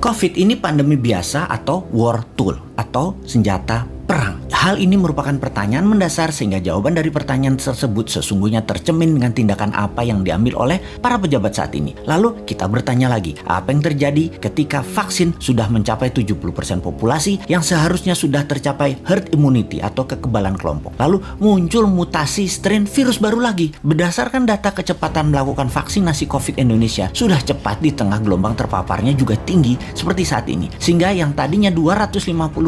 COVID ini pandemi biasa atau war tool atau senjata perang? Hal ini merupakan pertanyaan mendasar sehingga jawaban dari pertanyaan tersebut sesungguhnya tercermin dengan tindakan apa yang diambil oleh para pejabat saat ini. Lalu kita bertanya lagi, apa yang terjadi ketika vaksin sudah mencapai 70% populasi yang seharusnya sudah tercapai herd immunity atau kekebalan kelompok. Lalu muncul mutasi strain virus baru lagi. Berdasarkan data kecepatan melakukan vaksinasi COVID Indonesia sudah cepat di tengah gelombang terpaparnya juga tinggi seperti saat ini. Sehingga yang tadinya 250.000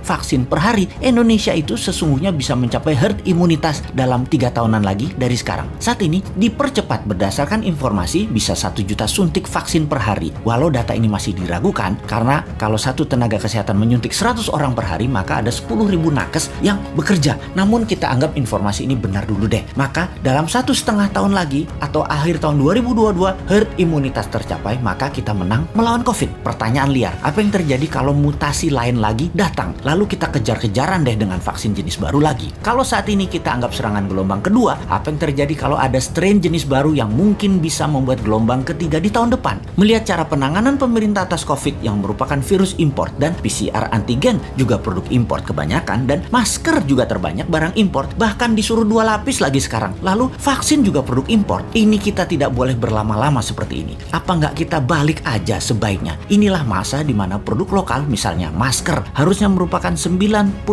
vaksin per hari, Indonesia itu sesungguhnya bisa mencapai herd imunitas dalam 3 tahunan lagi dari sekarang. Saat ini dipercepat berdasarkan informasi bisa 1 juta suntik vaksin per hari. Walau data ini masih diragukan karena kalau satu tenaga kesehatan menyuntik 100 orang per hari maka ada 10.000 nakes yang bekerja. Namun kita anggap informasi ini benar dulu deh. Maka dalam 1,5 tahun lagi atau akhir tahun 2022 herd imunitas tercapai maka kita menang melawan COVID. Pertanyaan liar, apa yang terjadi kalau mutasi lain lagi datang? Lalu kita kejar-kejaran deh dengan vaksin jenis baru lagi. Kalau saat ini kita anggap serangan gelombang kedua, apa yang terjadi kalau ada strain jenis baru yang mungkin bisa membuat gelombang ketiga di tahun depan? Melihat cara penanganan pemerintah atas COVID yang merupakan virus import dan PCR antigen juga produk import kebanyakan dan masker juga terbanyak barang import, bahkan disuruh 2 lapis lagi sekarang. Lalu vaksin juga produk import. Ini kita tidak boleh berlama-lama seperti ini. Apa nggak kita balik aja sebaiknya? Inilah masa di mana produk lokal, misalnya masker, harusnya merupakan 90%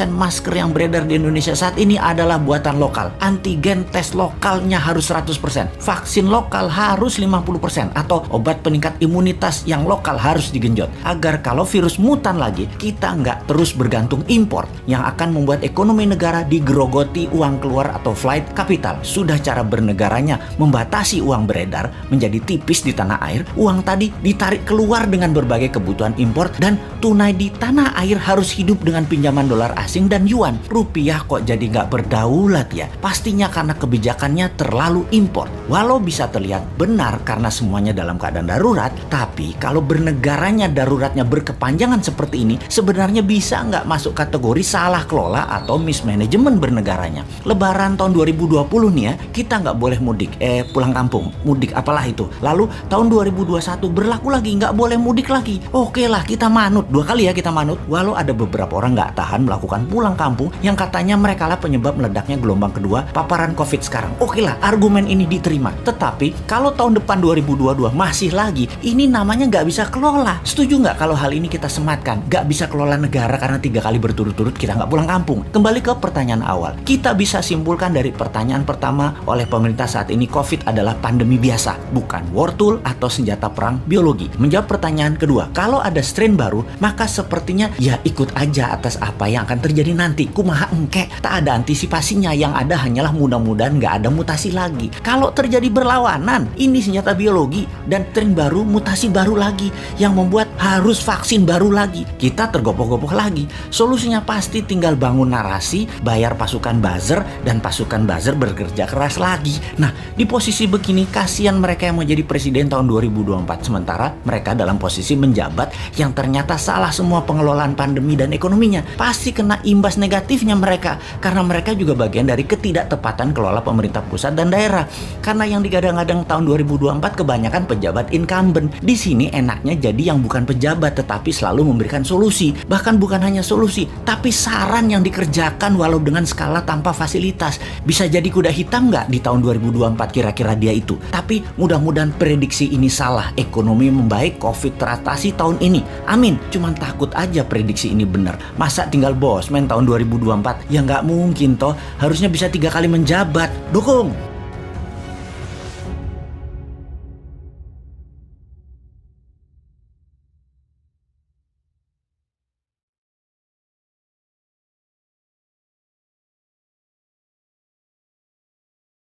masker yang beredar di Indonesia saat ini adalah buatan lokal. Antigen tes lokalnya harus 100%. Vaksin lokal harus 50%. Atau obat peningkat imunitas yang lokal harus digenjot. Agar kalau virus mutan lagi, kita nggak terus bergantung impor yang akan membuat ekonomi negara digerogoti uang keluar atau flight capital. Sudah cara bernegaranya membatasi uang beredar menjadi tipis di tanah air, uang tadi ditarik keluar dengan berbagai kebutuhan impor dan tunai di tanah air harus hidup dengan pinjaman dolar asing dan yuan. Rupiah kok jadi nggak berdaulat ya? Pastinya karena kebijakannya terlalu impor. Walau bisa terlihat benar karena semuanya dalam keadaan darurat, tapi kalau bernegaranya daruratnya berkepanjangan seperti ini, sebenarnya bisa nggak masuk kategori salah kelola atau mismanagement bernegaranya. Lebaran tahun 2020 nih ya, kita nggak boleh mudik, pulang kampung, mudik apalah itu. Lalu tahun 2021 berlaku lagi, nggak boleh mudik lagi. Oke lah, kita manut, 2 kali ya kita manut. Walau ada beberapa orang nggak tahan melakukan pulang kampung yang katanya mereka lah penyebab meledaknya gelombang kedua paparan COVID sekarang. Oke lah, argumen ini diterima. Tetapi kalau tahun depan 2022 masih lagi, ini namanya nggak bisa kelola. Setuju nggak kalau hal ini kita sematkan? Nggak bisa kelola negara karena 3 kali berturut-turut kita nggak pulang kampung. Kembali ke pertanyaan awal. Kita bisa simpulkan dari pertanyaan pertama oleh pemerintah saat ini, COVID adalah pandemi biasa, bukan war tool atau senjata perang biologi. Menjawab pertanyaan kedua, kalau ada strain baru, maka sepertinya ya ikut aja atas apa yang akan terjadi nanti. Kumaha engke, tak ada antisipasinya, yang ada hanyalah mudah-mudahan nggak ada mutasi lagi. Kalau terjadi berlawanan, ini senjata biologi dan strain baru, mutasi baru lagi yang membuat harus vaksin baru lagi. Kita tergopoh-gopoh lagi. Solusinya pasti tinggal bangun narasi, bayar pasukan buzzer, dan pasukan buzzer bekerja keras lagi. Nah, di posisi begini kasihan mereka yang mau jadi presiden tahun 2024 sementara mereka dalam posisi menjabat yang ternyata salah semua pengelolaan pandemi dan ekonominya. Pasti kena imbas negatifnya mereka karena mereka juga bagian dari ketidaktepatan kelola pemerintah pusat dan daerah. Karena yang digadang-gadang tahun 2024 kebanyakan pejabat incumbent. Di sini enaknya jadi yang bukan pejabat tetapi selalu memberikan solusi. Bahkan bukan hanya solusi, tapi saran yang dikerjakan walau dengan skala tanpa fasilitas. Bisa jadi kuda hitam nggak di tahun 2024 kira-kira dia itu? Tapi mudah-mudahan prediksi ini salah. Ekonomi membaik, COVID teratasi tahun ini. Amin. Cuman takut aja prediksi ini benar. Masa tinggal bosman tahun 2024? Ya nggak mungkin toh. Harusnya bisa 3 kali menjabat. Dukung!